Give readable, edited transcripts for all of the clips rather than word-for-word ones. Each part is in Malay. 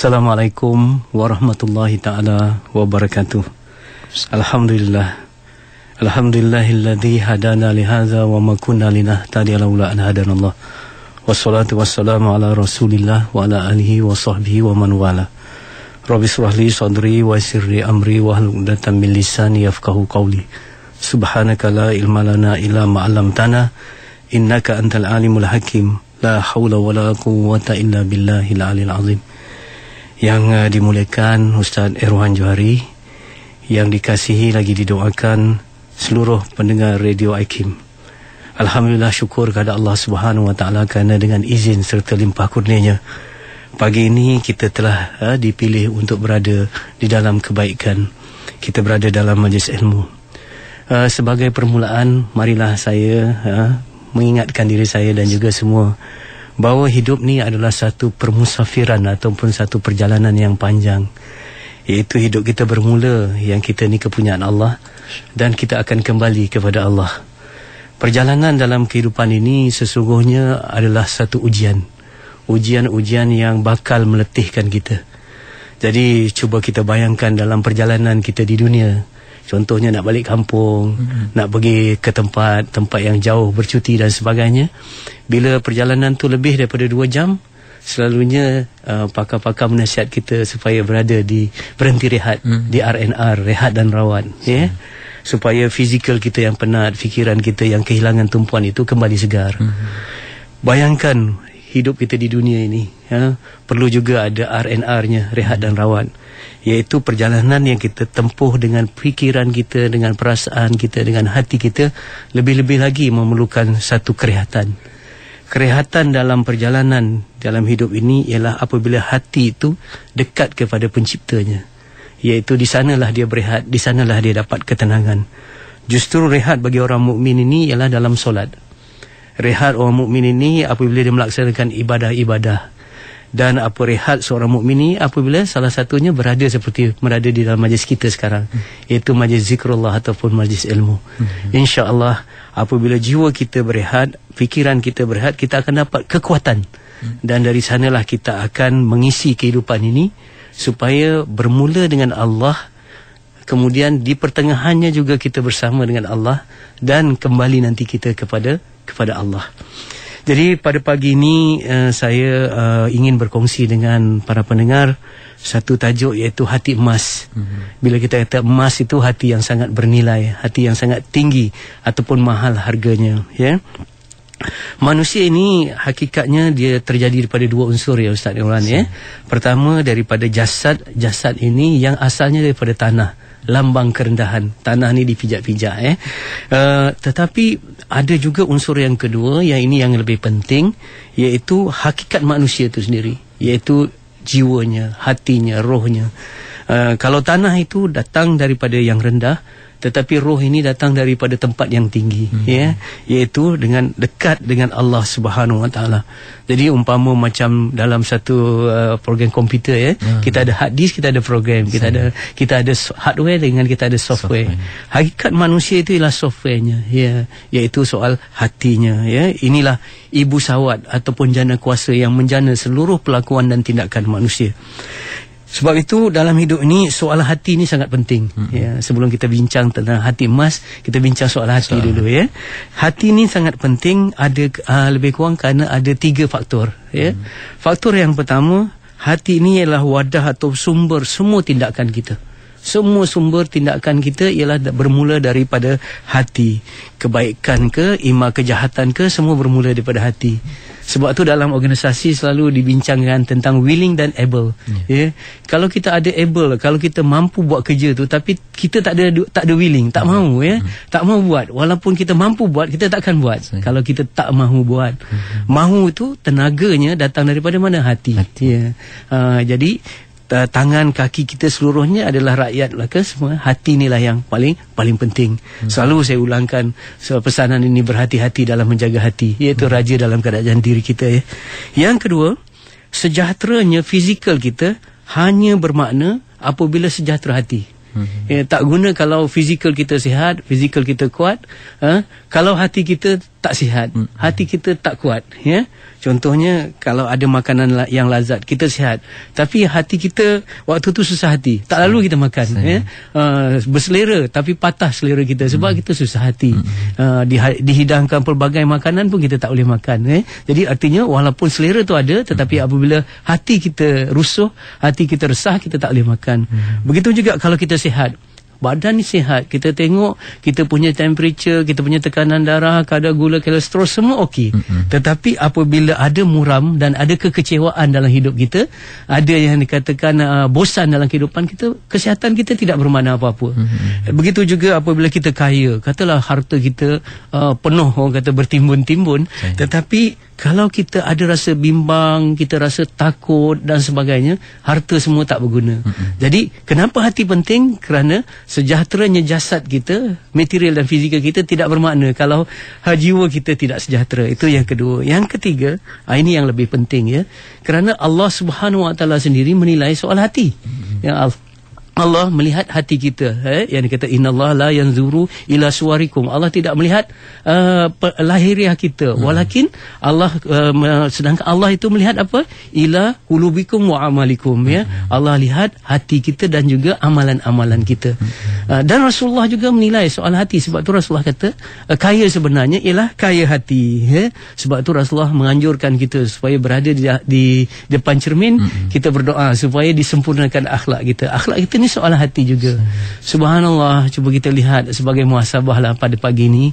Assalamualaikum warahmatullahi ta'ala wabarakatuh. Alhamdulillah. Alhamdulillahilladzi hadana lihadza wa ma kunna linahtadiya laula an hadanallah. Wassalatu wassalamu ala Rasulillah wa ala alihi wa sahbihi wa man wala. Rabbi shrah li sadri wa yassir li amri wa hlul 'uqdatam min lisani yafqahu qawli. Subhanaka la ilma lana illa ma 'allamtana innaka antal alimul hakim. La haula wala quwwata illa billahil aliyil azim. Yang dimuliakan Ustaz Erwan Johari, yang dikasihi lagi didoakan seluruh pendengar Radio IKIM. Alhamdulillah, syukur kepada Allah Subhanahu Wa Taala kerana dengan izin serta limpah kurnianya pagi ini kita telah dipilih untuk berada di dalam kebaikan. Kita berada dalam majlis ilmu. Sebagai permulaan, marilah saya mengingatkan diri saya dan juga semua bahawa hidup ni adalah satu permusafiran ataupun satu perjalanan yang panjang. Iaitu hidup kita bermula, yang kita ni kepunyaan Allah, dan kita akan kembali kepada Allah. Perjalanan dalam kehidupan ini sesungguhnya adalah satu ujian. Ujian-ujian yang bakal meletihkan kita. Jadi cuba kita bayangkan dalam perjalanan kita di dunia. Contohnya nak balik kampung, nak pergi ke tempat yang jauh bercuti dan sebagainya. Bila perjalanan tu lebih daripada 2 jam, selalunya pakar-pakar menasihat kita supaya berhenti rehat di RNR, rehat dan rawat, ya. Supaya fizikal kita yang penat, fikiran kita yang kehilangan tumpuan itu kembali segar. Bayangkan hidup kita di dunia ini, perlu juga ada RNR-nya, rehat dan rawat. Iaitu perjalanan yang kita tempuh dengan fikiran kita, dengan perasaan kita, dengan hati kita. Lebih-lebih lagi memerlukan satu kerehatan. Kerehatan dalam perjalanan dalam hidup ini ialah apabila hati itu dekat kepada penciptanya. Iaitu di sanalah dia berehat, di sanalah dia dapat ketenangan. Justru rehat bagi orang mukmin ini ialah dalam solat. Rehat orang mukmin ini apabila dia melaksanakan ibadah-ibadah. Dan apa rehat seorang mukmin ini apabila salah satunya berada seperti berada di dalam majlis kita sekarang, iaitu majlis zikrullah ataupun majlis ilmu. InsyaAllah apabila jiwa kita berehat, fikiran kita berehat, kita akan dapat kekuatan. Dan dari sanalah kita akan mengisi kehidupan ini supaya bermula dengan Allah, kemudian di pertengahannya juga kita bersama dengan Allah, dan kembali nanti kita kepada Allah. Jadi pada pagi ini saya ingin berkongsi dengan para pendengar satu tajuk, iaitu hati emas. Bila kita kata emas, itu hati yang sangat bernilai, hati yang sangat tinggi ataupun mahal harganya, ya. Manusia ini hakikatnya dia terjadi daripada 2 unsur, ya Ustaz Irwan, ya. Pertama daripada jasad ini yang asalnya daripada tanah, lambang kerendahan. Tanah ni dipijak-pijak, tetapi ada juga unsur yang kedua, yang ini yang lebih penting, iaitu hakikat manusia itu sendiri, iaitu jiwanya, hatinya, rohnya. Kalau tanah itu datang daripada yang rendah, tetapi roh ini datang daripada tempat yang tinggi, ya, iaitu dengan dekat dengan Allah Subhanahu Wa Taala. Jadi umpama macam dalam satu program komputer, ya, kita ada hard disk, kita ada program, kita ada hardware dengan kita ada software. Hakikat manusia itu ialah softwarenya, ya, iaitu soal hatinya, ya. Inilah ibu sawat ataupun jana kuasa yang menjana seluruh pelakuan dan tindakan manusia. Sebab itu dalam hidup ini soal hati ini sangat penting. Ya, sebelum kita bincang tentang hati emas, kita bincang soal hati dulu, ya. Hati ini sangat penting, ada lebih kurang kerana ada 3 faktor, ya. Faktor yang pertama, hati ini ialah wadah atau sumber semua tindakan kita. Semua sumber tindakan kita ialah bermula daripada hati. Kebaikan ke, ima kejahatan ke, semua bermula daripada hati. Sebab tu dalam organisasi selalu dibincangkan tentang willing dan able, ya. Kalau kita ada able, kalau kita mampu buat kerja tu, tapi kita tak ada willing, tak mahu, ya. Tak mahu buat. Walaupun kita mampu buat, kita takkan buat. Kalau kita tak mahu buat. Mahu tu tenaganya datang daripada mana? Hati. Ya. Jadi tangan, kaki kita seluruhnya adalah rakyat lah ke semua. Hati inilah yang paling penting. Selalu saya ulangkan pesanan ini, berhati-hati dalam menjaga hati, iaitu raja dalam keadaan diri kita, ya. Yang kedua, sejahteranya fizikal kita hanya bermakna apabila sejahtera hati. Tak guna kalau fizikal kita sihat, fizikal kita kuat, kalau hati kita tak sihat, hati kita tak kuat, ya. Contohnya kalau ada makanan yang lazat, kita sihat, tapi hati kita waktu tu susah hati, tak lalu kita makan, ya. Berselera tapi patah selera kita sebab kita susah hati. Dihidangkan pelbagai makanan pun kita tak boleh makan, ya. Jadi artinya walaupun selera tu ada, tetapi apabila hati kita rusuh, hati kita resah, kita tak boleh makan. Begitu juga kalau kita sihat, badan ni sihat, kita tengok kita punya temperature, kita punya tekanan darah, kadar gula, kolesterol, semua okey. Tetapi apabila ada muram dan ada kekecewaan dalam hidup kita, ada yang dikatakan bosan dalam kehidupan kita, kesihatan kita tidak bermakna apa-apa. Begitu juga apabila kita kaya, katalah harta kita penuh, orang kata bertimbun-timbun, tetapi kalau kita ada rasa bimbang, kita rasa takut dan sebagainya, harta semua tak berguna. Jadi kenapa hati penting? Kerana sejahteranya jasad kita, material dan fizikal kita tidak bermakna kalau jiwa kita tidak sejahtera. Itu yang kedua. Yang ketiga, ini yang lebih penting, ya. Kerana Allah Subhanahu Wa Taala sendiri menilai soal hati. Ya, Allah melihat hati kita, yang dikata innallaha la yanzuru ila suwarikum. Allah tidak melihat lahiriah kita, walakin Allah sedangkan Allah itu melihat apa? Ila qulubikum wa amalikum, ya. Allah lihat hati kita dan juga amalan-amalan kita. Dan Rasulullah juga menilai soal hati. Sebab tu Rasulullah kata kaya sebenarnya ialah kaya hati, ya. Sebab tu Rasulullah menganjurkan kita supaya berada di depan cermin, kita berdoa supaya disempurnakan akhlak kita. Akhlak kita ni soal hati juga. Subhanallah, cuba kita lihat sebagai muhasabah lah pada pagi ni,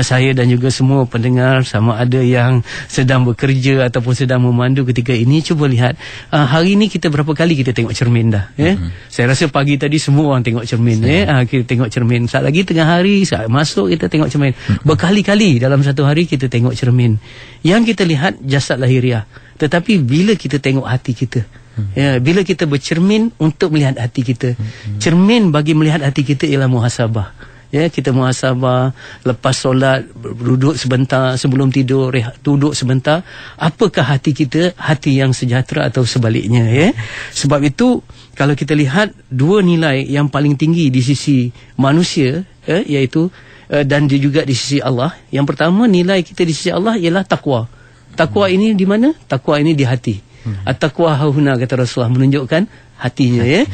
saya dan juga semua pendengar, sama ada yang sedang bekerja ataupun sedang memandu ketika ini, cuba lihat hari ni kita berapa kali kita tengok cermin dah, ya. Saya rasa pagi tadi semua orang tengok cermin, ya. Kita tengok cermin, saat lagi tengah hari, saat masuk kita tengok cermin, berkali-kali dalam satu hari kita tengok cermin. Yang kita lihat jasad lahiriah, tetapi bila kita tengok hati kita, ya, bila kita bercermin untuk melihat hati kita, cermin bagi melihat hati kita ialah muhasabah. Ya, kita muhasabah lepas solat, duduk sebentar, sebelum tidur duduk sebentar, apakah hati kita, hati yang sejahtera atau sebaliknya, ya. Sebab itu kalau kita lihat dua nilai yang paling tinggi di sisi manusia, iaitu dan juga di sisi Allah. Yang pertama, nilai kita di sisi Allah ialah takwa. Takwa ini di mana? Takwa ini di hati. At-taqwa hahuna, kata Rasulullah, menunjukkan hatinya, ya.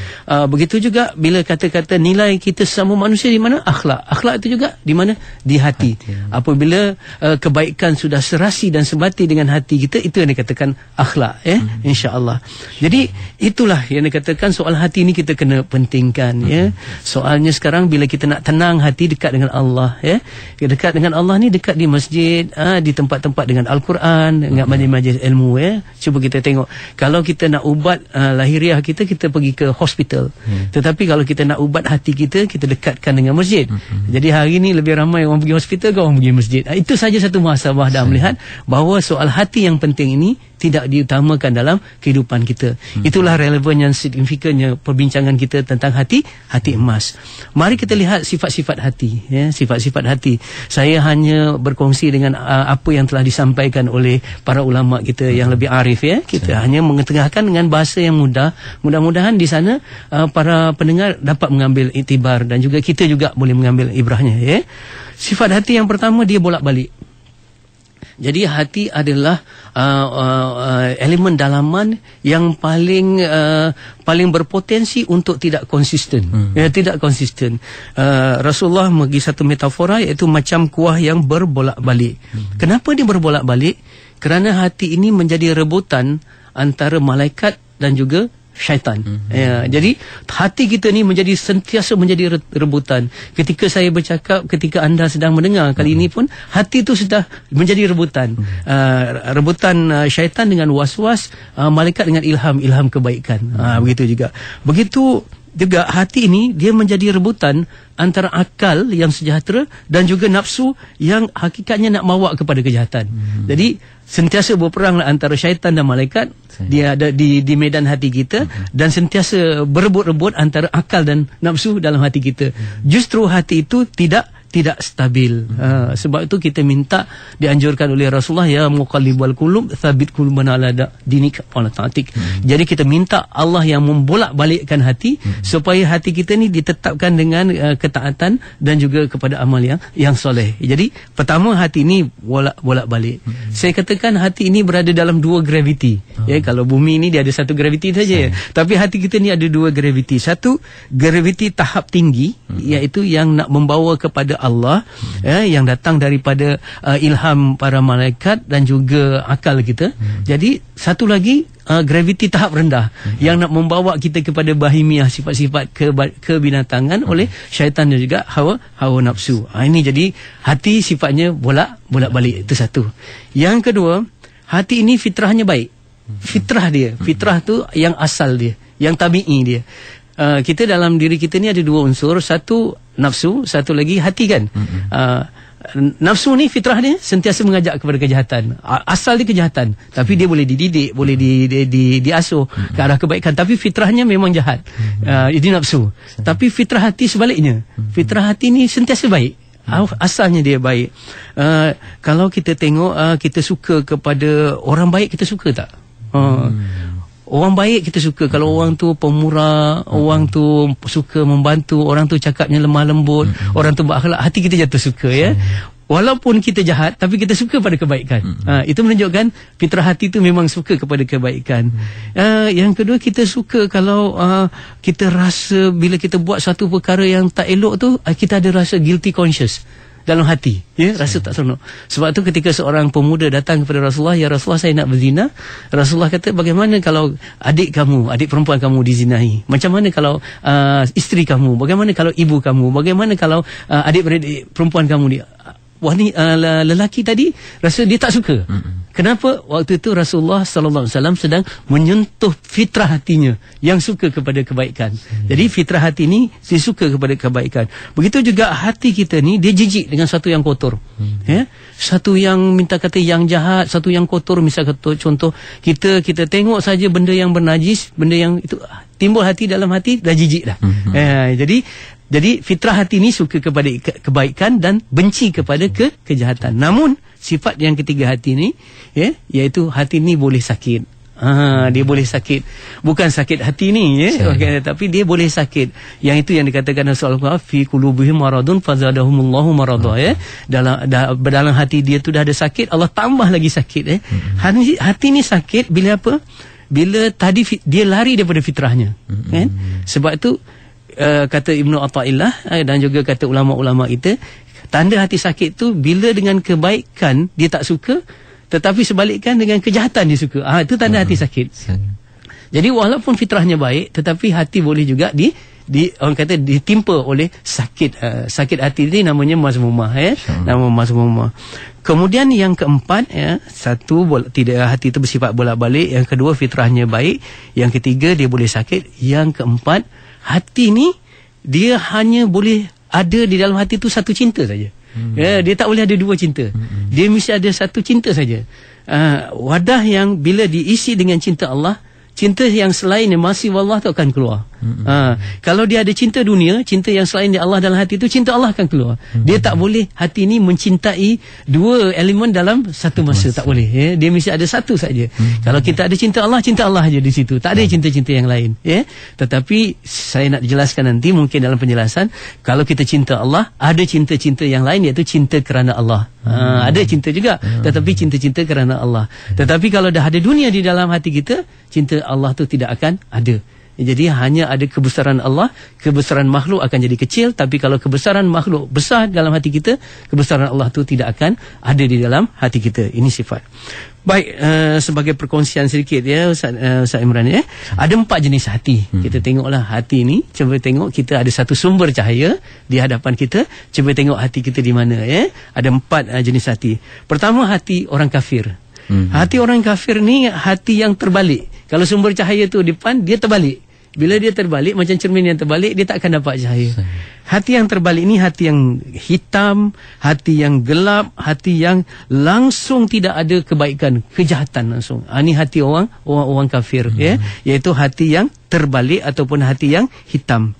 Begitu juga bila kata-kata nilai kita sesama manusia di mana? Akhlak. Akhlak itu juga di mana? Di hati. Apabila kebaikan sudah serasi dan sebati dengan hati kita, itu yang dikatakan akhlak, ya. Insya-Allah. Jadi itulah yang dikatakan soal hati ini kita kena pentingkan, ya. Soalnya sekarang bila kita nak tenang hati, dekat dengan Allah, ya. Dekat dengan Allah ni dekat di masjid, di tempat-tempat dengan Al-Quran, dengan majlis-majlis ilmu, ya. Cuba kita tengok, kalau kita nak ubat lahiriah kita, kita pergi ke hospital. Tetapi kalau kita nak ubat hati kita, kita dekatkan dengan masjid. Jadi hari ini lebih ramai orang pergi hospital ke orang pergi masjid. Itu saja satu muhasabah dan melihat bahawa soal hati yang penting ini tidak diutamakan dalam kehidupan kita. Itulah relevan yang signifikannya perbincangan kita tentang hati, hati emas. Mari kita lihat sifat-sifat hati, ya, sifat-sifat hati. Saya hanya berkongsi dengan apa yang telah disampaikan oleh para ulama kita yang lebih arif, ya. Kita hanya mengetengahkan dengan bahasa yang mudah. Mudah-mudahan di sana para pendengar dapat mengambil iktibar dan juga kita juga boleh mengambil ibrahnya, ya. Sifat hati yang pertama, dia bolak-balik. Jadi hati adalah elemen dalaman yang paling berpotensi untuk tidak konsisten. Ya, tidak konsisten. Rasulullah bagi satu metafora, iaitu macam kuah yang berbolak-balik. Kenapa dia berbolak-balik? Kerana hati ini menjadi rebutan antara malaikat dan juga syaitan. Ya, jadi hati kita ni sentiasa menjadi rebutan. Ketika saya bercakap, ketika anda sedang mendengar kali ini pun, hati itu sudah menjadi rebutan. Rebutan syaitan dengan was-was, malaikat dengan ilham kebaikan. Begitu juga. Begitu juga hati ini dia menjadi rebutan antara akal yang sejahtera dan juga nafsu yang hakikatnya nak bawa kepada kejahatan. Jadi sentiasa berperang antara syaitan dan malaikat. Dia ada di medan hati kita, dan sentiasa berebut-rebut antara akal dan nafsu dalam hati kita. Justru hati itu tidak tidak stabil. Sebab itu kita minta, dianjurkan oleh Rasulullah, ya muqallibal qulub tsabbit qulubana ala dinika wa ala ta'atik. Jadi kita minta Allah yang membolak-balikkan hati supaya hati kita ni ditetapkan dengan ketaatan dan juga kepada amal yang soleh. Jadi pertama, hati ini bolak-balik. Saya katakan hati ini berada dalam dua graviti. Ya, kalau bumi ni dia ada satu graviti saja. Tapi hati kita ni ada dua graviti. Satu graviti tahap tinggi, iaitu yang nak membawa kepada Allah, yang datang daripada ilham para malaikat dan juga akal kita. Jadi satu lagi graviti tahap rendah, yang nak membawa kita kepada bahimiah, sifat-sifat kebinatangan oleh syaitan dan juga hawa nafsu. Ini jadi hati sifatnya bolak-balik. Itu satu. Yang kedua, hati ini fitrahnya baik. Fitrah dia, fitrah tu yang asal dia, yang tabi'i dia. Kita dalam diri kita ni ada dua unsur, satu nafsu, satu lagi hati kan. Nafsu ni fitrah dia sentiasa mengajak kepada kejahatan. Asal dia kejahatan, tapi dia boleh dididik, boleh diasuh ke arah kebaikan, tapi fitrahnya memang jahat. Ini nafsu. Tapi fitrah hati sebaliknya. Fitrah hati ni sentiasa baik. Asalnya dia baik. Kalau kita tengok, kita suka kepada orang baik, kita suka tak? Orang baik kita suka. Kalau orang tu pemurah, orang tu suka membantu, orang tu cakapnya lemah lembut, orang tu berakhlak, hati kita jatuh suka, ya. Walaupun kita jahat, tapi kita suka pada kebaikan. Itu menunjukkan fitrah hati tu memang suka kepada kebaikan. Yang kedua, kita suka kalau kita rasa bila kita buat satu perkara yang tak elok tu, kita ada rasa guilty conscious dalam hati, ya, rasa tak seronok. Sebab tu ketika seorang pemuda datang kepada Rasulullah, ya Rasulullah, saya nak berzina. Rasulullah kata, bagaimana kalau adik perempuan kamu dizinahi? Macam mana kalau isteri kamu? Bagaimana kalau ibu kamu? Bagaimana kalau adik-beradik perempuan kamu lelaki tadi rasa dia tak suka. Kenapa? Waktu itu Rasulullah sallallahu alaihi wasallam sedang menyentuh fitrah hatinya yang suka kepada kebaikan. Jadi fitrah hati ni dia suka kepada kebaikan. Begitu juga hati kita ni, dia jijik dengan satu yang kotor. Ya, satu yang minta kata yang jahat, satu yang kotor. Misal kata contoh, kita tengok saja benda yang bernajis, benda yang itu, timbul hati dalam hati, dah jijik dah. Jadi fitrah hati ni suka kepada kebaikan dan benci kepada kejahatan. Namun sifat yang ketiga hati ni, ya, iaitu hati ni boleh sakit. Dia boleh sakit. Bukan sakit hati ni, ya, tapi dia boleh sakit. Yang itu yang dikatakan Rasulullah, fi qulubihim maradun fazadahumullahu marada, ya. Dalam hati dia tu dah ada sakit, Allah tambah lagi sakit, ya. Hati ni sakit bila apa? Bila tadi dia lari daripada fitrahnya. Kan? Sebab itu kata Ibnu Athaillah dan juga kata ulama-ulama kita, tanda hati sakit tu bila dengan kebaikan dia tak suka, tetapi sebalikkan dengan kejahatan dia suka. Itu tanda hati sakit. Jadi walaupun fitrahnya baik, tetapi hati boleh juga orang kata ditimpa oleh sakit. Sakit hati ini namanya mazmumah, ya. Nama mazmumah. Kemudian yang keempat, ya, satu, tidak, hati itu bersifat bolak-balik. Yang kedua, fitrahnya baik. Yang ketiga, dia boleh sakit. Yang keempat, hati ni dia hanya boleh ada di dalam hati tu satu cinta saja. Ya, dia tak boleh ada dua cinta. Dia mesti ada satu cinta saja. Wadah yang bila diisi dengan cinta Allah, cinta yang selain masih Allah tu akan keluar. Kalau dia ada cinta dunia, cinta yang selain Allah dalam hati itu, cinta Allah akan keluar. Dia tak boleh hati ini mencintai dua elemen dalam satu masa. Tak boleh, ya? Dia mesti ada satu saja. Kalau kita ada cinta Allah aja di situ, tak ada cinta-cinta yang lain, ya? Tetapi saya nak jelaskan nanti mungkin dalam penjelasan, kalau kita cinta Allah, ada cinta-cinta yang lain, iaitu cinta kerana Allah. Ada cinta juga, tetapi cinta-cinta kerana Allah. Tetapi kalau dah ada dunia di dalam hati kita, cinta Allah tu tidak akan ada. Jadi hanya ada kebesaran Allah, kebesaran makhluk akan jadi kecil. Tapi kalau kebesaran makhluk besar dalam hati kita, kebesaran Allah tu tidak akan ada di dalam hati kita. Ini sifat. Baik, sebagai perkongsian sedikit, ya, Ustaz Imran, ya. Ada 4 jenis hati. Kita tengoklah hati ni. Cuba tengok, kita ada satu sumber cahaya di hadapan kita. Cuba tengok hati kita di mana, ya. Ada 4 jenis hati. Pertama, hati orang kafir. Hati orang kafir ni hati yang terbalik. Kalau sumber cahaya tu depan, dia terbalik. Bila dia terbalik, macam cermin yang terbalik, dia tak akan dapat cahaya. Hati yang terbalik ni hati yang hitam, hati yang gelap, hati yang langsung tidak ada kebaikan, kejahatan langsung. Ini hati orang kafir, ya, iaitu hati yang terbalik ataupun hati yang hitam.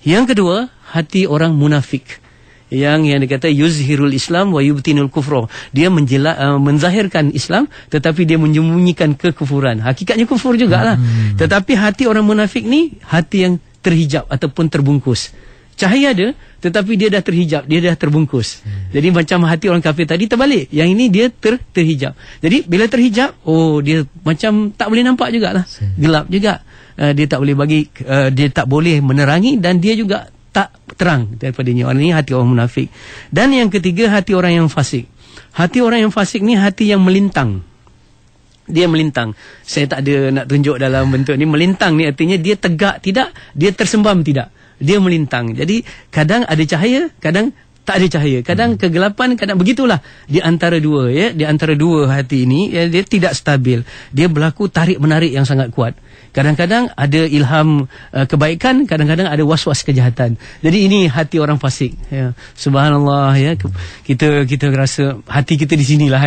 Yang kedua, hati orang munafik. yang dikata yuzhirul Islam wa yubtinul kufra. Dia menzahirkan Islam tetapi dia menyembunyikan kekufuran. Hakikatnya kufur jugalah. Tetapi hati orang munafik ni hati yang terhijab ataupun terbungkus. Cahaya ada tetapi dia dah terhijab, dia dah terbungkus. Jadi macam hati orang kafir tadi terbalik. Yang ini dia terhijab. Jadi bila terhijab, dia macam tak boleh nampak jugalah. Gelap juga. Dia tak boleh dia tak boleh menerangi dan dia juga tak terang daripadanya. Orang ini hati orang munafik. Dan yang ketiga, hati orang yang fasik. Hati orang yang fasik ni hati yang melintang. Dia melintang. Saya tak ada nak tunjuk dalam bentuk ni. Melintang ni artinya dia tegak tidak, dia tersembam tidak. Dia melintang. Jadi kadang ada cahaya, kadang tak ada cahaya. Kadang kegelapan, kadang begitulah. Di antara dua, di antara dua hati ini, dia tidak stabil. Dia berlaku tarik-menarik yang sangat kuat. Kadang-kadang ada ilham kebaikan, kadang-kadang ada was-was kejahatan. Jadi ini hati orang fasik. Subhanallah, kita rasa hati kita di sinilah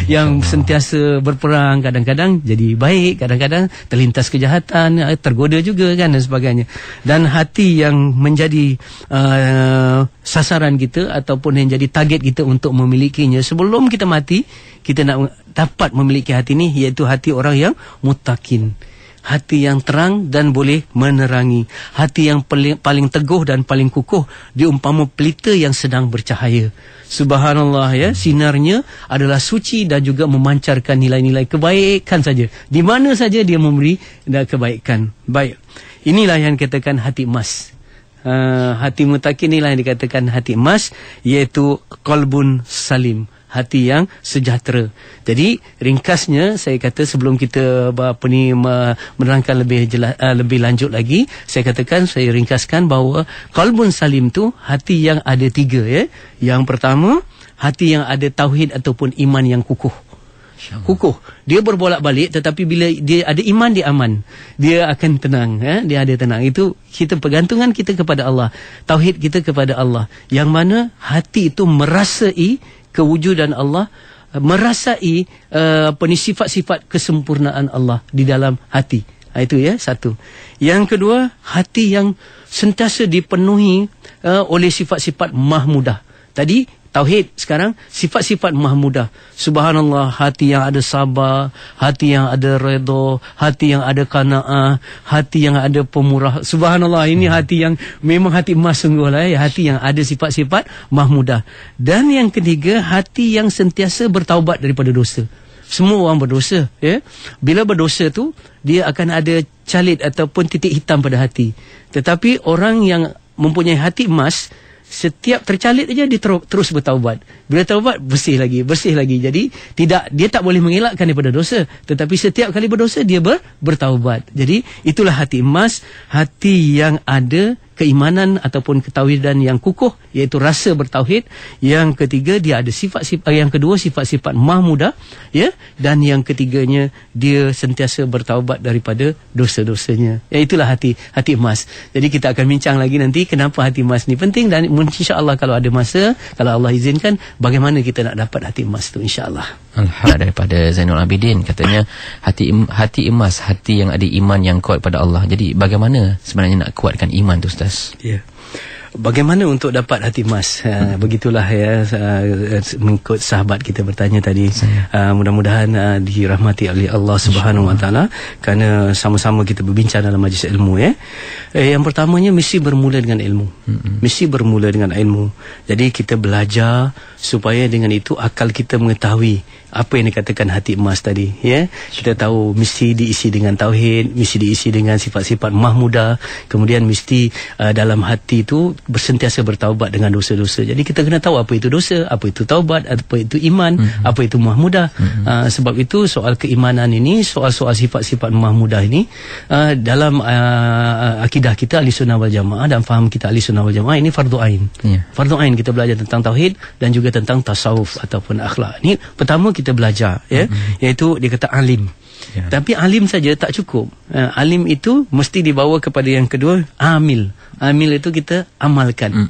yang sentiasa berperang, kadang-kadang jadi baik, kadang-kadang terlintas kejahatan, tergoda juga kan dan sebagainya. Dan hati yang menjadi sasaran kita ataupun yang jadi target kita untuk memilikinya sebelum kita mati, kita nak dapat memiliki hati ini, iaitu hati orang yang muttaqin. Hati yang terang dan boleh menerangi. Hati yang paling teguh dan paling kukuh diumpama pelita yang sedang bercahaya. Subhanallah, sinarnya adalah suci dan juga memancarkan nilai-nilai kebaikan saja. Di mana saja dia memberi kebaikan. Baik. Inilah yang dikatakan hati emas. Hati muttaqin inilah yang dikatakan hati emas, iaitu qalbun salim. Hati yang sejahtera. Jadi ringkasnya saya kata sebelum kita menerangkan lebih jelas, lebih lanjut lagi, saya ringkaskan bahawa qalbun salim tu hati yang ada tiga. Yang pertama, hati yang ada tauhid ataupun iman yang kukuh. Kukuh. Dia berbolak-balik tetapi bila dia ada iman, dia aman. Dia akan tenang. Dia ada tenang. Itu kita pergantungan kita kepada Allah. Tauhid kita kepada Allah. Yang mana hati itu merasai kewujudan Allah, merasai sifat-sifat kesempurnaan Allah di dalam hati. Itu satu. Yang kedua, hati yang sentiasa dipenuhi oleh sifat-sifat mahmudah. Tadi tauhid, sekarang sifat-sifat mahmudah. Subhanallah, hati yang ada sabar, hati yang ada redha, hati yang ada qanaah, hati yang ada pemurah. Subhanallah, ini hati yang memang hati emas sungguhlah, hati yang ada sifat-sifat mahmudah. Dan yang ketiga, hati yang sentiasa bertaubat daripada dosa. Semua orang berdosa, Bila berdosa tu, dia akan ada calit ataupun titik hitam pada hati. Tetapi orang yang mempunyai hati emas, setiap tercalit aja dia terus bertaubat. Bila taubat, bersih lagi. Jadi dia tak boleh mengelakkan daripada dosa, tetapi setiap kali berdosa dia bertaubat. Jadi itulah hati emas, hati yang ada keimanan ataupun ketauhidan yang kukuh, iaitu rasa bertauhid. Yang ketiga, dia ada sifat-sifat, yang kedua sifat-sifat mahmudah, dan yang ketiganya dia sentiasa bertaubat daripada dosa-dosanya. Itulah hati emas. Jadi kita akan bincang lagi nanti kenapa hati emas ni penting, dan insya-Allah kalau ada masa, kalau Allah izinkan, bagaimana kita nak dapat hati emas tu, insya-Allah. Alhamdulillah. Daripada Zainul Abidin katanya hati emas, hati yang ada iman yang kuat pada Allah. Jadi bagaimana sebenarnya nak kuatkan iman tu, Ustaz? Ya. Bagaimana untuk dapat hati emas? Begitulah mengikut sahabat kita bertanya tadi. Mudah-mudahan dirahmati oleh Allah Subhanahu Wa Taala, kerana sama-sama kita berbincang dalam majlis ilmu. Yang pertamanya mesti bermula dengan ilmu. Mesti bermula dengan ilmu. Jadi kita belajar supaya dengan itu akal kita mengetahui apa yang dikatakan hati emas tadi. Kita tahu mesti diisi dengan tauhid, mesti diisi dengan sifat-sifat mahmudah, kemudian mesti dalam hati itu bersentiasa bertaubat dengan dosa-dosa. Jadi kita kena tahu apa itu dosa, apa itu taubat, apa itu iman, apa itu mahmudah. Sebab itu soal keimanan ini, soal-soal sifat-sifat mahmudah ini, dalam akidah kita Ahlussunnah wal Jamaah dan faham kita Ahlussunnah wal Jamaah, ini fardu ain. Fardu ain kita belajar tentang tauhid dan juga tentang tasawuf ataupun akhlak. Ini pertama kita belajar, iaitu dia kata alim. Tapi alim saja tak cukup. Alim itu mesti dibawa kepada yang kedua, amil. Amil itu kita amalkan.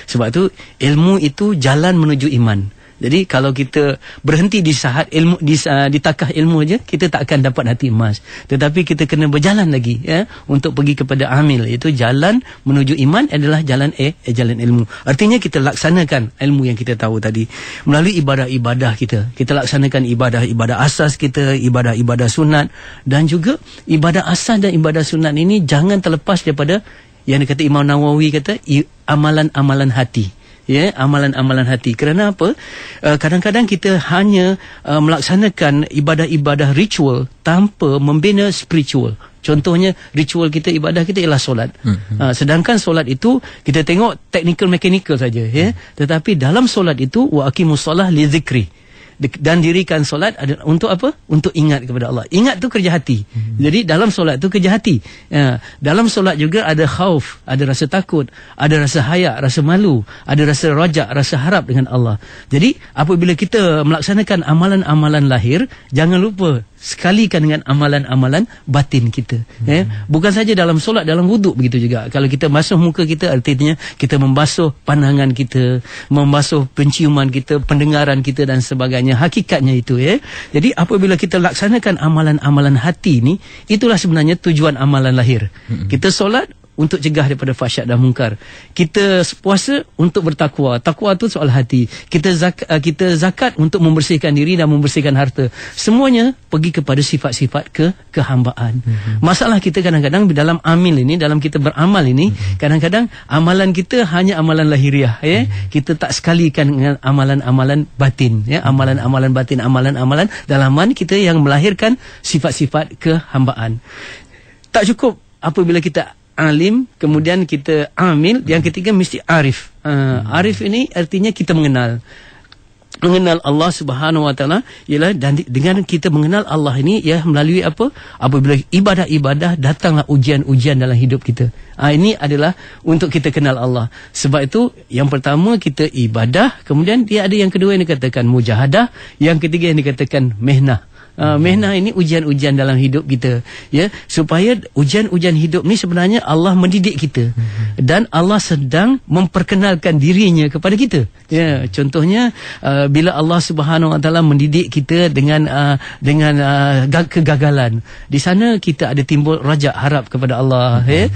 Sebab tu ilmu itu jalan menuju iman. Jadi kalau kita berhenti di sahat ilmu, di takah ilmu aja, kita tak akan dapat hati emas. Tetapi kita kena berjalan lagi ya untuk pergi kepada amil, iaitu jalan menuju iman adalah jalan jalan ilmu. Artinya kita laksanakan ilmu yang kita tahu tadi melalui ibadah-ibadah kita. Kita laksanakan ibadah-ibadah asas kita, ibadah-ibadah sunat, dan juga ibadah asas dan ibadah sunat ini jangan terlepas daripada yang dikata Imam Nawawi kata amalan-amalan hati. Ya, amalan-amalan hati. Kerana apa? Kadang-kadang kita hanya melaksanakan ibadah-ibadah ritual tanpa membina spiritual. Contohnya ritual kita, ibadah kita ialah solat. Sedangkan solat itu kita tengok technical mechanical saja ya. Tetapi dalam solat itu wa aqimus solah li dzikri. Dan dirikan solat untuk apa? Untuk ingat kepada Allah. Ingat tu kerja hati. Jadi dalam solat tu kerja hati. Dalam solat juga ada khauf, ada rasa takut, ada rasa haya, rasa malu, ada rasa rajak, rasa harap dengan Allah. Jadi apabila kita melaksanakan amalan-amalan lahir, jangan lupa sekalikan dengan amalan-amalan batin kita. Bukan saja dalam solat, dalam wuduk begitu juga. Kalau kita basuh muka kita, artinya kita membasuh pandangan kita, membasuh penciuman kita, pendengaran kita dan sebagainya. Hakikatnya itu ya. Jadi apabila kita laksanakan amalan-amalan hati ni, itulah sebenarnya tujuan amalan lahir. Kita solat untuk cegah daripada fahsyat dan mungkar. Kita puasa untuk bertakwa. Takwa tu soal hati. Kita zakat untuk membersihkan diri dan membersihkan harta. Semuanya pergi kepada sifat-sifat kehambaan. Masalah kita kadang-kadang dalam amil ini, dalam kita beramal ini, kadang-kadang amalan kita hanya amalan lahiriah ya. Kita tak sekalikan dengan amalan-amalan batin ya, amalan-amalan batin, amalan-amalan dalaman kita yang melahirkan sifat-sifat kehambaan. Tak cukup apabila kita alim, kemudian kita amil, yang ketiga mesti arif. Arif ini artinya kita mengenal Allah Subhanahu Wa Taala, ialah dengan kita mengenal Allah ini ya melalui apa? Apabila ibadah-ibadah, datanglah ujian-ujian dalam hidup kita. Ini adalah untuk kita kenal Allah. Sebab itu yang pertama kita ibadah, kemudian dia ada yang kedua yang dikatakan mujahadah, yang ketiga yang dikatakan mihnah. Mihnah ini ujian-ujian dalam hidup kita ya, supaya ujian-ujian hidup ni sebenarnya Allah mendidik kita dan Allah sedang memperkenalkan dirinya kepada kita ya. Contohnya bila Allah Subhanahu Wa Taala mendidik kita dengan kegagalan, di sana kita ada timbul rajak harap kepada Allah ya.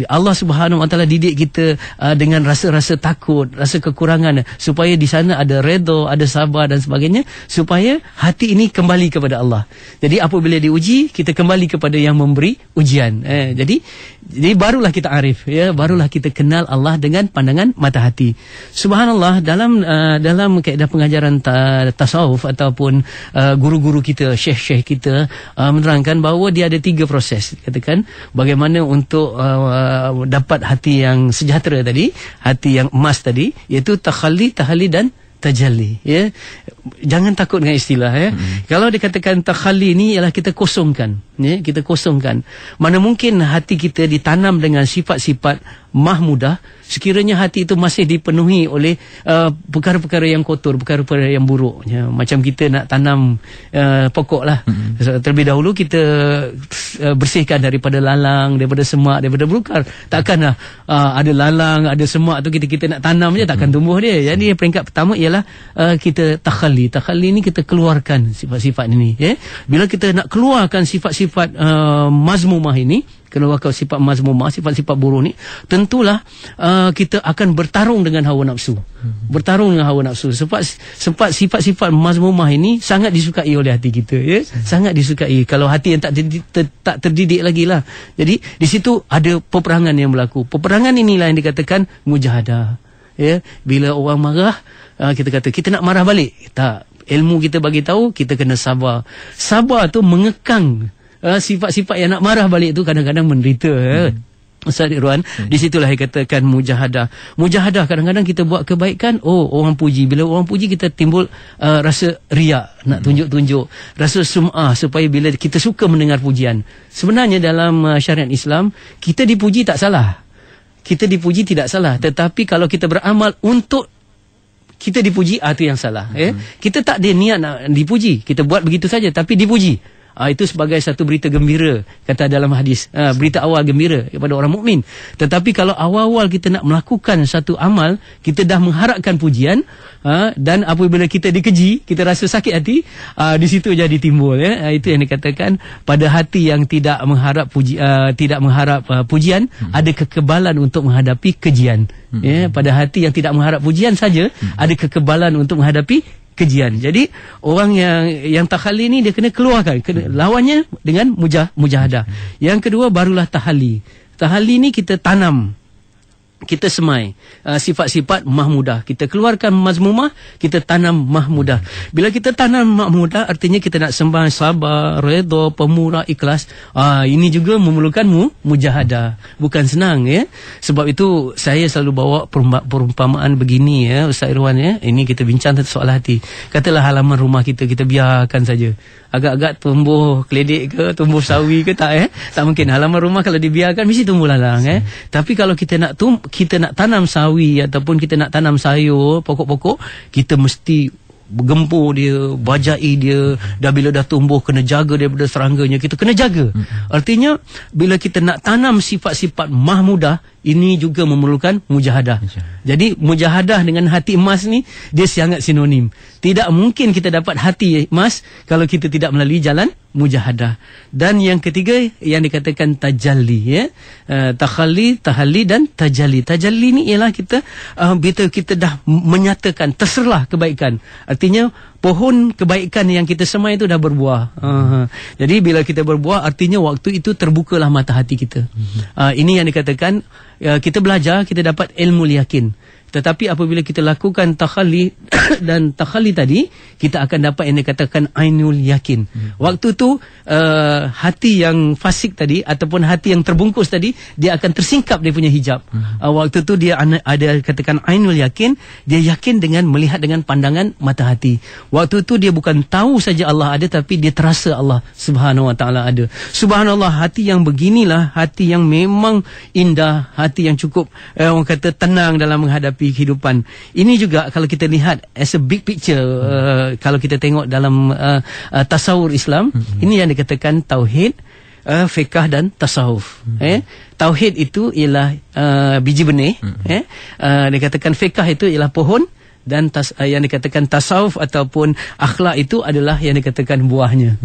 Allah Subhanahu Wa Taala didik kita dengan rasa-rasa takut, rasa kekurangan, supaya di sana ada redha, ada sabar dan sebagainya, supaya hati ini kembali kepada Allah. Jadi apabila diuji, kita kembali kepada yang memberi ujian. Jadi barulah kita arif ya, barulah kita kenal Allah dengan pandangan mata hati. Subhanallah, dalam kaedah pengajaran tasawuf ataupun guru-guru kita, syekh-syekh kita menerangkan bahawa dia ada 3 proses. Katakan bagaimana untuk dapat hati yang sejahtera tadi, hati yang emas tadi, iaitu takhalli, tahalli dan tajalli ya. Jangan takut dengan istilah ya. Kalau dikatakan takhalli ni ialah kita kosongkan ya, kita kosongkan. Mana mungkin hati kita ditanam dengan sifat-sifat mahmudah sekiranya hati itu masih dipenuhi oleh perkara-perkara yang kotor, perkara-perkara yang buruk ya. Macam kita nak tanam pokok lah. Terlebih dahulu kita bersihkan daripada lalang, daripada semak, daripada belukar. Takkanlah ada lalang, ada semak tu kita nak tanam je, takkan tumbuh dia. Jadi peringkat pertama ialah kita takhalli. Takhalli ni kita keluarkan sifat-sifat ini ya. Bila kita nak keluarkan sifat-sifat mazmumah ini, keluarkan sifat mazmumah, sifat-sifat buruk ni, tentulah kita akan bertarung dengan hawa nafsu. Bertarung dengan hawa nafsu. Sebab sifat-sifat mazmumah ini sangat disukai oleh hati kita ya. Sangat disukai. Kalau hati yang tak terdidik lagi lah. Jadi di situ ada peperangan yang berlaku. Peperangan inilah yang dikatakan mujahadah ya. Bila orang marah, kita kata kita nak marah balik. Tak. Ilmu kita bagi tahu kita kena sabar. Sabar tu mengekang sifat-sifat yang nak marah balik tu kadang-kadang menderita ya. Ustaz Irwan, di situlah yang katakan mujahadah. Mujahadah kadang-kadang kita buat kebaikan, orang puji. Bila orang puji kita timbul rasa riak, nak tunjuk-tunjuk, rasa sum'ah, supaya bila kita suka mendengar pujian. Sebenarnya dalam syariat Islam, kita dipuji tak salah. Kita dipuji tidak salah, tetapi kalau kita beramal untuk kita dipuji, itu yang salah ya. Kita tak ada niat nak dipuji, kita buat begitu saja tapi dipuji. Itu sebagai satu berita gembira, kata dalam hadis, berita awal gembira kepada orang mukmin. Tetapi kalau awal-awal kita nak melakukan satu amal, kita dah mengharapkan pujian, dan apabila kita dikeji, kita rasa sakit hati, di situ jadi timbul, ya. Itu yang dikatakan, pada hati yang tidak mengharap pujian, ada kekebalan untuk menghadapi kejian. Ya, pada hati yang tidak mengharap pujian saja, ada kekebalan untuk menghadapi kejian. Jadi orang yang takhalli ni dia kena keluarkan, lawannya dengan mujahadah. Yang kedua barulah tahalli. Tahalli ni kita tanam, kita semai sifat-sifat mahmudah. Kita keluarkan mazmumah, kita tanam mahmudah. Bila kita tanam mahmudah, artinya kita nak sembah sabar, redha, pemurah, ikhlas. Ini juga memerlukan mujahadah. Bukan senang, ya. Sebab itu saya selalu bawa perumpamaan begini, ya, Ustaz Irwan, ya. Ini kita bincang tentang soal hati. Katalah halaman rumah kita biarkan saja. Agak-agak tumbuh keledek ke, tumbuh sawi ke, tak, tak mungkin. Halaman rumah kalau dibiarkan mesti tumbuh lalang, Tapi kalau kita nak tanam sawi ataupun kita nak tanam sayur, pokok-pokok, kita mesti bergempur dia, bajai dia. Bila dah tumbuh, kena jaga daripada serangganya. Kita kena jaga. Artinya bila kita nak tanam sifat-sifat mahmudah, ini juga memerlukan mujahadah. Jadi mujahadah dengan hati emas ni, dia sangat sinonim. Tidak mungkin kita dapat hati emas kalau kita tidak melalui jalan mujahadah. Dan yang ketiga yang dikatakan tajalli, ya. Takhalli, tahalli dan tajalli. Tajalli ni ialah kita bila kita dah menyatakan terserlah kebaikan. Artinya pohon kebaikan yang kita semai itu dah berbuah. Jadi bila kita berbuah, artinya waktu itu terbukalah mata hati kita. Ini yang dikatakan, kita belajar, kita dapat ilmu yakin. Tetapi apabila kita lakukan takhalli dan takhalli tadi, kita akan dapat yang dikatakan ainul yakin. Waktu tu hati yang fasik tadi ataupun hati yang terbungkus tadi, dia akan tersingkap dia punya hijab. Waktu tu dia ada katakan ainul yakin, dia yakin dengan melihat dengan pandangan mata hati. Waktu tu dia bukan tahu saja Allah ada, tapi dia terasa Allah Subhanahu Wa Taala ada. Subhanallah, hati yang beginilah hati yang memang indah, hati yang cukup orang kata tenang dalam menghadapi kehidupan. Ini juga kalau kita lihat as a big picture, kalau kita tengok dalam tasawur Islam, ini yang dikatakan tauhid, fiqh dan tasawuf. Tauhid itu ialah biji benih, dikatakan fiqh itu ialah pohon, dan yang dikatakan tasawuf ataupun akhlak itu adalah yang dikatakan buahnya.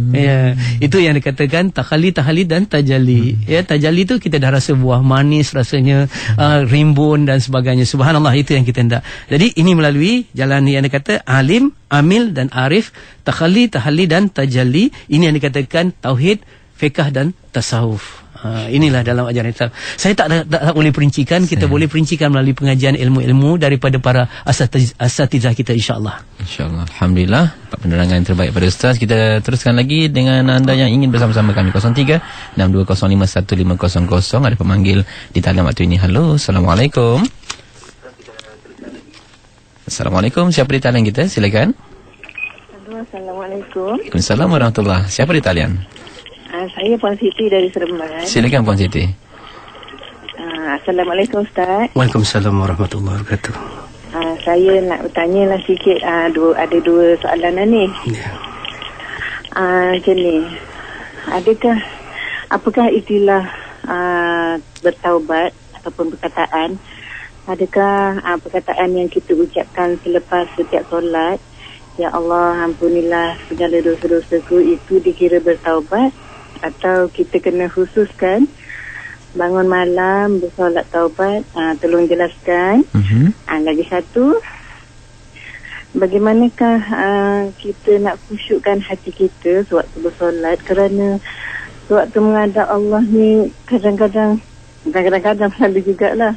Itu yang dikatakan takhalli, tahalli dan tajalli. Tajalli itu kita dah rasa buah manis rasanya, rimbun dan sebagainya. Subhanallah, itu yang kita hendak. Jadi ini melalui jalan yang dikata alim, amil dan arif, takhalli, tahalli dan tajalli. Ini yang dikatakan tauhid, fiqh dan tasawuf. Inilah dalam ajaran Islam. Saya tak boleh perincikan. Kita boleh perincikan melalui pengajian ilmu-ilmu daripada para asatizah kita, insyaAllah. InsyaAllah. Alhamdulillah, penerangan yang terbaik pada Ustaz. Kita teruskan lagi dengan anda yang ingin bersama-sama kami. 03-6205-1500. Ada pemanggil di talian waktu ini. Halo, Assalamualaikum. Assalamualaikum. Siapa di talian kita? Silakan. Halo, Assalamualaikum. Waalaikumsalam warahmatullahi. Siapa di talian? Saya Puan Siti dari Seremban. Silakan Puan Siti. Assalamualaikum Ustaz. Waalaikumsalam warahmatullahi wabarakatuh. Saya nak bertanya lah sikit. Ada dua soalan ni. Macam ni. Apakah istilah bertaubat ataupun perkataan? Adakah perkataan yang kita ucapkan selepas setiap solat, ya Allah ampunilah segala dosa-dosaku, itu dikira bertaubat? Atau kita kena khususkan bangun malam bersolat taubat? Tolong jelaskan. Lagi satu, bagaimanakah kita nak khusyukkan hati kita sewaktu bersolat? Kerana sewaktu menghadap Allah ni kadang-kadang selalu jugalah,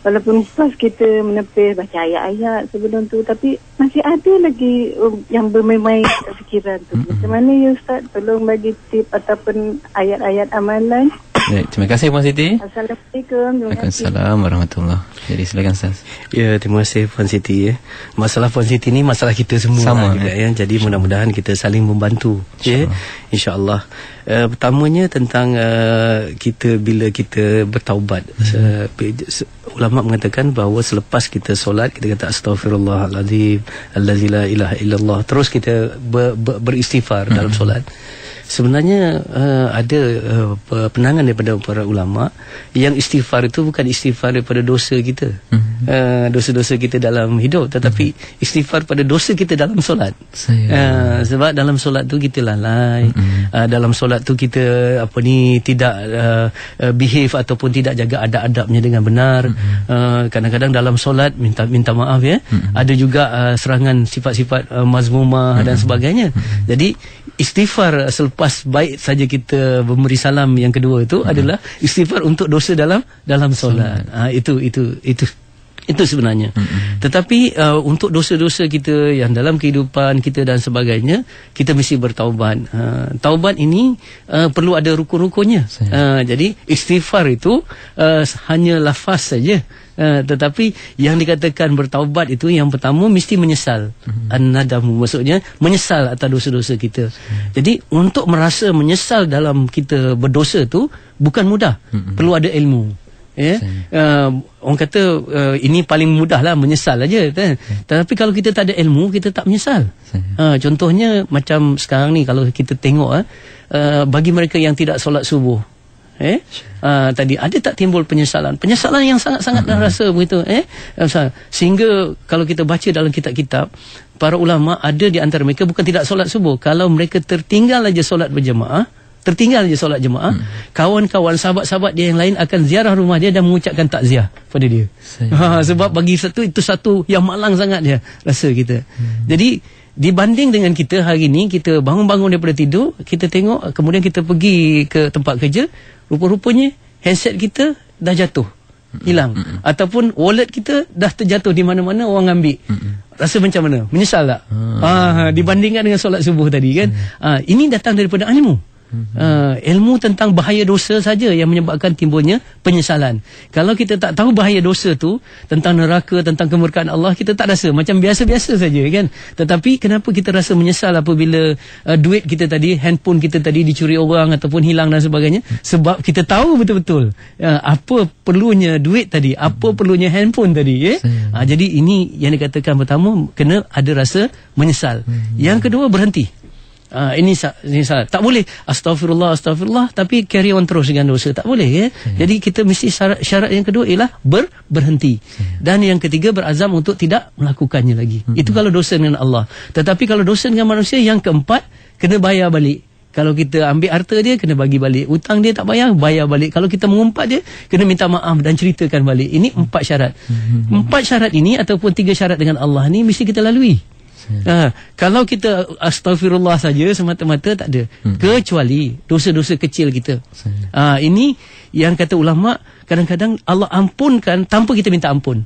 walaupun pas kita menepis baca ayat-ayat sebelum tu, tapi masih ada lagi yang bermain-main fikiran tu. Macam mana ya Ustaz? Tolong bagi tip ataupun ayat-ayat amalan. Baik, terima kasih Puan Siti. Assalamualaikum. Waalaikumsalam warahmatullahi. Jadi silakan Ustaz. Ya, terima kasih Puan Siti. Masalah Puan Siti ni masalah kita semua sama juga, ya. Jadi mudah-mudahan kita saling membantu, InsyaAllah. Pertamanya tentang bila kita bertaubat. Ulama mengatakan bahawa selepas kita solat, kita kata astaghfirullahaladzim allazi la ilaha illallah, terus kita beristighfar dalam solat. Sebenarnya ada penangan daripada para ulama yang istighfar itu bukan istighfar daripada dosa kita, dosa-dosa kita dalam hidup, tetapi istighfar pada dosa kita dalam solat. Sebab dalam solat tu kita lalai, dalam solat tu kita tidak behave ataupun tidak jaga adab-adabnya dengan benar. Kadang-kadang dalam solat minta maaf ya, ada juga serangan sifat-sifat mazmumah dan sebagainya. Jadi istighfar selepas baik saja kita memberi salam yang kedua itu adalah istighfar untuk dosa dalam solat. Itu sebenarnya. Tetapi untuk dosa-dosa kita yang dalam kehidupan kita dan sebagainya, kita mesti bertaubat. Taubat ini perlu ada rukun-rukunnya. Jadi istighfar itu hanya lafaz saja. Tetapi yang dikatakan bertaubat itu yang pertama mesti menyesal. An-nadamu maksudnya menyesal atas dosa-dosa kita. Jadi untuk merasa menyesal dalam kita berdosa tu bukan mudah. Perlu ada ilmu. Orang kata ini paling mudah lah, menyesal aja kan? Tetapi kalau kita tak ada ilmu, kita tak menyesal. Contohnya macam sekarang ni, kalau kita tengok bagi mereka yang tidak solat subuh, tadi ada tak timbul penyesalan yang sangat-sangat rasa begitu, sehingga kalau kita baca dalam kitab-kitab para ulama, ada di antara mereka bukan tidak solat subuh, kalau mereka tertinggal aja solat berjemaah, solat jemaah, kawan-kawan sahabat-sahabat dia yang lain akan ziarah rumah dia dan mengucapkan takziah pada dia. Sebab bagi itu satu yang malang sangat dia rasa kita. Jadi dibanding dengan kita hari ni, kita bangun-bangun daripada tidur, kita tengok, kemudian kita pergi ke tempat kerja, rupa-rupanya handset kita dah jatuh, hilang, ataupun wallet kita dah terjatuh di mana-mana, orang ambil. Rasa macam mana? Menyesal tak? Dibandingkan dengan solat subuh tadi kan. Ini datang daripada ilmu. Ilmu tentang bahaya dosa saja yang menyebabkan timbulnya penyesalan. Kalau kita tak tahu bahaya dosa tu, tentang neraka, tentang kemurkaan Allah, kita tak rasa, macam biasa-biasa saja kan. Tetapi kenapa kita rasa menyesal apabila duit kita tadi, handphone kita tadi dicuri orang ataupun hilang dan sebagainya? Sebab kita tahu betul-betul apa perlunya duit tadi, apa perlunya handphone tadi. Jadi ini yang dikatakan pertama, kena ada rasa menyesal. Yang kedua, berhenti. Ini salah. Tak boleh astagfirullah tapi carry on terus dengan dosa, tak boleh ya. Jadi kita mesti syarat yang kedua ialah berhenti. Dan yang ketiga, berazam untuk tidak melakukannya lagi. Itu kalau dosa dengan Allah. Tetapi kalau dosa dengan manusia, yang keempat, kena bayar balik. Kalau kita ambil harta dia, kena bagi balik. Hutang dia tak bayar balik. Kalau kita mengumpat dia, kena minta maaf dan ceritakan balik. Ini 4 syarat. 4 syarat ini ataupun 3 syarat dengan Allah ni mesti kita lalui. Kalau kita astagfirullah saja semata-mata, tak ada. Kecuali dosa-dosa kecil kita. Ini yang kata ulama, kadang-kadang Allah ampunkan tanpa kita minta ampun.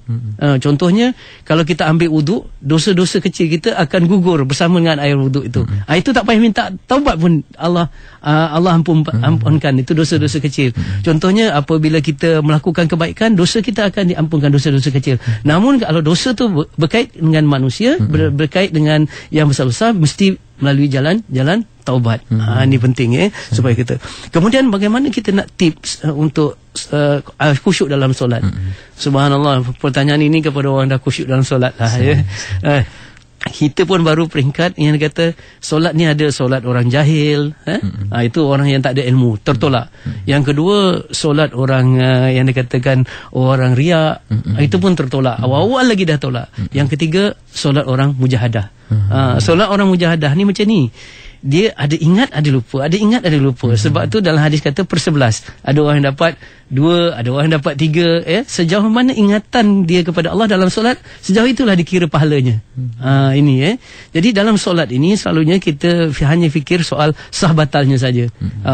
Contohnya, kalau kita ambil wuduk, dosa-dosa kecil kita akan gugur bersama dengan air wuduk itu. Itu tak payah minta taubat pun Allah ampunkan. Itu dosa-dosa kecil. Contohnya, apabila kita melakukan kebaikan, dosa kita akan diampunkan, dosa-dosa kecil. Namun kalau dosa tu berkait dengan manusia, berkait dengan yang besar-besar, mesti melalui jalan taubat. Ini penting supaya kita. Kemudian bagaimana kita nak tips untuk khusyuk dalam solat? Subhanallah, pertanyaan ini kepada orang dah khusyuk dalam solat lah kita pun baru peringkat yang kata solat ni ada solat orang jahil, itu orang yang tak ada ilmu, tertolak. Yang kedua, solat orang yang dikatakan orang riak, itu pun tertolak, awal-awal lagi dah tolak. Yang ketiga, solat orang mujahadah. Solat orang mujahadah ni macam ni, dia ada ingat ada lupa, Sebab tu dalam hadis kata per-11, ada orang yang dapat 2, ada orang yang dapat 3. Sejauh mana ingatan dia kepada Allah dalam solat, sejauh itulah dikira pahalanya. Ini jadi dalam solat ini selalunya kita hanya fikir soal sah batalnya saja.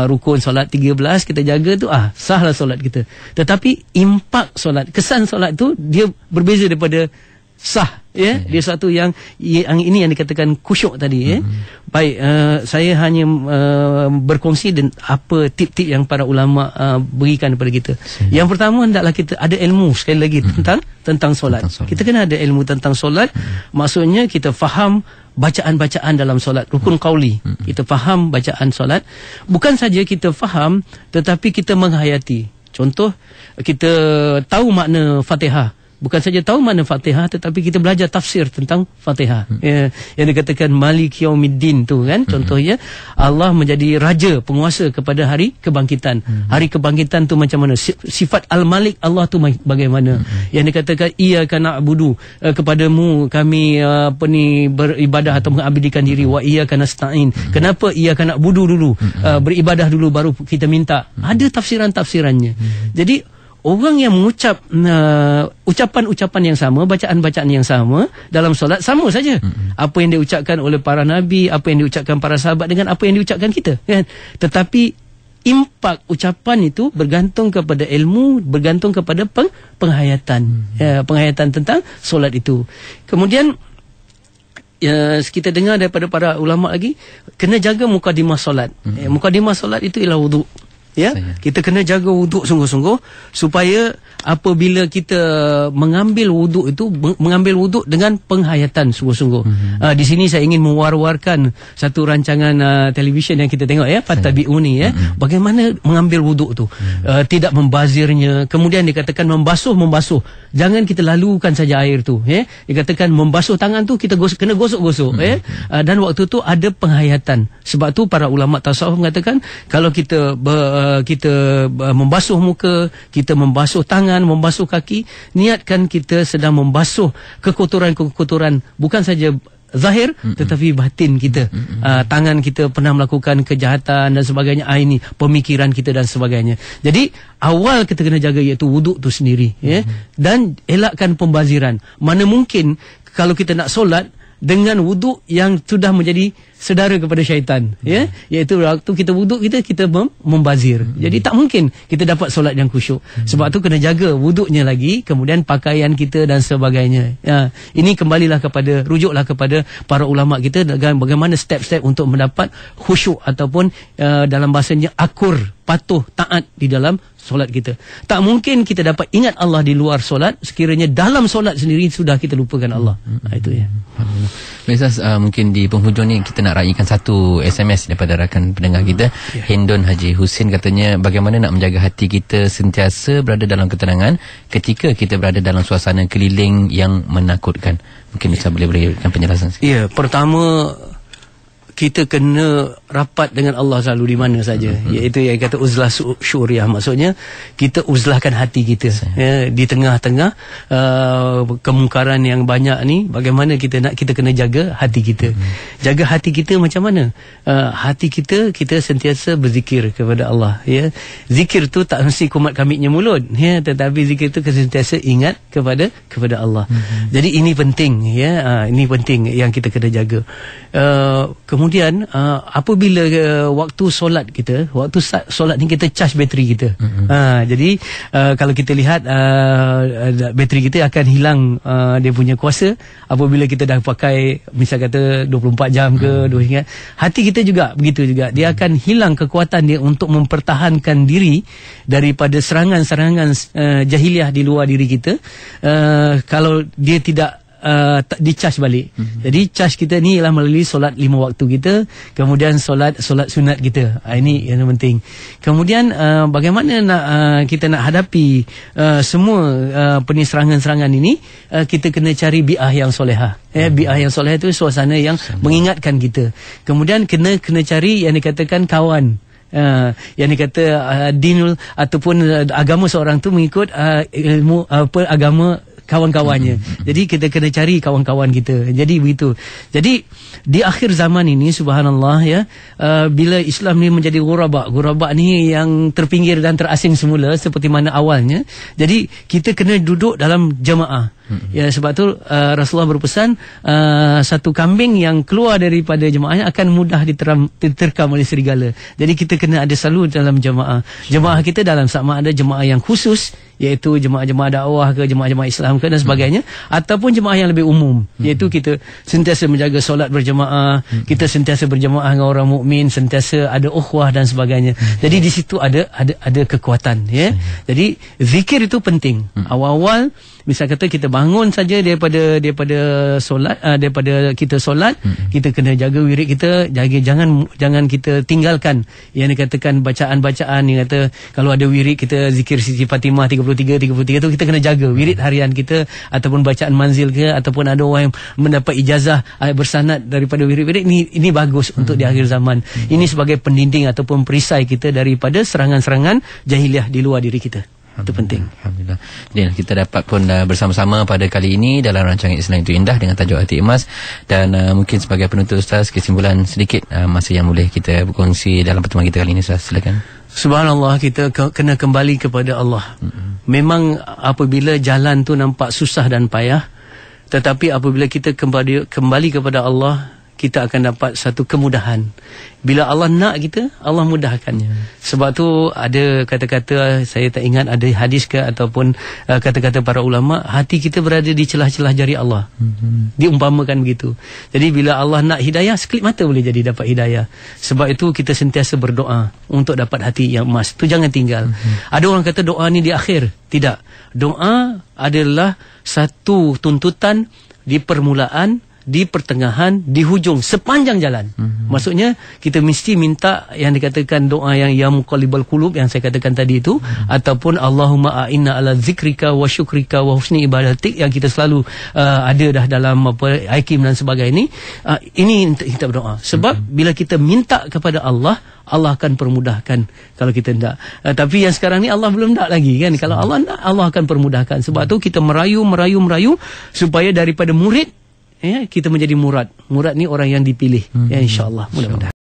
Rukun solat 13 kita jaga tu, sahlah solat kita. Tetapi impak solat, kesan solat tu dia berbeza daripada sah. Dia satu yang ini yang dikatakan khusyuk tadi. Baik, saya hanya berkongsi dan apa tip-tip yang para ulama berikan kepada kita. Yang pertama, hendaklah kita ada ilmu sekali lagi tentang solat. Kita kena ada ilmu tentang solat. Maksudnya kita faham bacaan-bacaan dalam solat, rukun qauli. Kita faham bacaan solat. Bukan saja kita faham, tetapi kita menghayati. Contoh, kita tahu makna Fatihah, bukan saja tahu makna Fatihah, tetapi kita belajar tafsir tentang Fatihah. Yang dikatakan Malik Yaumiddin tu kan, contohnya Allah menjadi raja, penguasa kepada hari kebangkitan. Hari kebangkitan tu macam mana? Sifat Al-Malik Allah tu bagaimana? Yang dikatakan iyyaka na'budu, kepadamu kami beribadah atau mengabdikan diri, wa iyyaka nasta'in. Kenapa iyyaka na'budu dulu? Beribadah dulu baru kita minta. Ada tafsiran-tafsirannya. Jadi orang yang mengucap ucapan-ucapan yang sama, bacaan-bacaan yang sama dalam solat sama saja. Apa yang diucapkan oleh para nabi, apa yang diucapkan para sahabat dengan apa yang diucapkan kita, kan? Tetapi impak ucapan itu bergantung kepada ilmu, bergantung kepada penghayatan. Penghayatan tentang solat itu. Kemudian kita dengar daripada para ulama lagi, kena jaga mukadimah solat. Mukadimah solat itu ialah wuduk. Ya, kita kena jaga wuduk sungguh-sungguh supaya apabila kita mengambil wuduk itu, mengambil wuduk dengan penghayatan sungguh-sungguh. Di sini saya ingin mewar-warkan satu rancangan televisyen yang kita tengok, ya, Fattabi'uni, ya. Bagaimana mengambil wuduk tu, tidak membazirnya. Kemudian dikatakan membasuh. Jangan kita lalukan saja air tu, ya. Dikatakan membasuh tangan tu kita kena gosok-gosok, ya. Dan waktu tu ada penghayatan. Sebab tu para ulama tasawuf mengatakan kalau kita membasuh muka, kita membasuh tangan, membasuh kaki, niatkan kita sedang membasuh kekotoran-kekotoran, bukan saja zahir tetapi batin kita. Tangan kita pernah melakukan kejahatan dan sebagainya, ini pemikiran kita dan sebagainya. Jadi awal kita kena jaga iaitu wuduk tu sendiri, ya. Dan elakkan pembaziran. Mana mungkin kalau kita nak solat dengan wuduk yang sudah menjadi sedara kepada syaitan, ya, iaitu waktu kita wuduk kita membazir. Jadi tak mungkin kita dapat solat yang khusyuk. Sebab tu kena jaga wuduknya lagi, kemudian pakaian kita dan sebagainya. Ini rujuklah kepada para ulama kita dengan bagaimana step-step untuk mendapat khusyuk ataupun dalam bahasanya akur, patuh, taat di dalam solat kita. Tak mungkin kita dapat ingat Allah di luar solat sekiranya dalam solat sendiri sudah kita lupakan Allah. Itu ya. Ustaz, mungkin di penghujung ni kita nak raikan satu SMS daripada rakan pendengar kita, Hindun Haji Husin. Katanya bagaimana nak menjaga hati kita sentiasa berada dalam ketenangan ketika kita berada dalam suasana keliling yang menakutkan. Mungkin Ustaz boleh berikan penjelasan sikit. Ya, pertama kita kena rapat dengan Allah selalu di mana saja, iaitu yang kata uzlah syuriah, maksudnya kita uzlahkan hati kita, ya, di tengah-tengah kemungkaran yang banyak ni. Bagaimana kita kena jaga hati kita. Jaga hati kita macam mana? Hati kita sentiasa berzikir kepada Allah, ya. Zikir tu tak mesti kumat kamiknya mulut, ya, tetapi zikir tu sentiasa ingat kepada Allah. Jadi ini penting, ya. Ini penting yang kita kena jaga. Kemudian apabila waktu solat ni kita charge bateri kita. Jadi kalau kita lihat bateri kita akan hilang dia punya kuasa apabila kita dah pakai misal kata 24 jam ke 2 hingga. Hati kita juga begitu juga, dia akan hilang kekuatan dia untuk mempertahankan diri daripada serangan-serangan jahiliah di luar diri kita kalau dia tidak di-charge balik. Jadi charge kita ni ialah melalui solat 5 waktu kita, kemudian solat sunat kita. Ini yang penting. Kemudian bagaimana kita nak hadapi semua serangan-serangan ini, kita kena cari bi'ah yang solehah. Bi'ah yang solehah itu suasana yang mengingatkan kita. Kemudian kena cari yang dikatakan kawan. Yang dikata dinul ataupun agama seorang tu mengikut ilmu agama kawan-kawannya. Jadi kita kena cari kawan-kawan kita. Jadi begitu. Jadi di akhir zaman ini subhanallah, ya, bila Islam ni menjadi ghuraba ni yang terpinggir dan terasing semula seperti mana awalnya. Jadi kita kena duduk dalam jemaah. Ya, sebab tu Rasulullah berpesan satu kambing yang keluar daripada jemaahnya akan mudah diterkam oleh serigala. Jadi kita kena ada selalu dalam jemaah. Jemaah kita dalam sama ada jemaah yang khusus, iaitu jemaah-jemaah dakwah ke jemaah-jemaah Islam ke dan sebagainya, ataupun jemaah yang lebih umum, iaitu kita sentiasa menjaga solat berjemaah, kita sentiasa berjemaah dengan orang mukmin, sentiasa ada ukhuwah dan sebagainya. Jadi di situ ada kekuatan, ya. Jadi zikir itu penting. Awal-awal misal kata kita bangun saja daripada solat, daripada kita solat, kita kena jaga wirid kita, jangan kita tinggalkan yang dikatakan bacaan-bacaan yang kata kalau ada wirid kita zikir Siti Fatimah 33 tu kita kena jaga wirid harian kita ataupun bacaan manzil ke, ataupun ada orang yang mendapat ijazah bersanad daripada wirid-wirid ini bagus untuk di akhir zaman. Ini sebagai pendinding ataupun perisai kita daripada serangan-serangan jahiliah di luar diri kita. Itu penting. Alhamdulillah. Dan kita dapat pun bersama-sama pada kali ini dalam rancangan Islam Itu Indah dengan tajuk Hati Emas. Dan mungkin sebagai penutup Ustaz, kesimpulan sedikit masa yang boleh kita berkongsi dalam pertemuan kita kali ini, Ustaz, silakan. Subhanallah, kita kena kembali kepada Allah. Memang apabila jalan tu nampak susah dan payah, tetapi apabila kita kembali kepada Allah, kita akan dapat satu kemudahan. Bila Allah nak kita, Allah mudahkan. Sebab tu ada kata-kata, saya tak ingat ada hadis ke ataupun kata-kata para ulama, hati kita berada di celah-celah jari Allah. Diumpamakan begitu. Jadi bila Allah nak hidayah, sekelip mata boleh jadi dapat hidayah. Sebab itu kita sentiasa berdoa untuk dapat hati yang emas. Tu jangan tinggal. Ada orang kata doa ni di akhir. Tidak. Doa adalah satu tuntutan di permulaan, di pertengahan, di hujung, sepanjang jalan. Maksudnya kita mesti minta yang dikatakan doa yang ya muqallibal qulub yang saya katakan tadi itu, ataupun Allahumma a'inna ala zikrika wa syukrika wa husni ibadatik yang kita selalu ada dah dalam Hakim dan sebagainya. Ini kita berdoa. Sebab bila kita minta kepada Allah, Allah akan permudahkan kalau kita tidak. Tapi yang sekarang ni Allah belum nak lagi kan. Kalau Allah nak, Allah akan permudahkan. Sebab tu kita merayu supaya daripada murid, kita menjadi murad. Murad ni orang yang dipilih. Ya, insya-Allah, mudah-mudahan.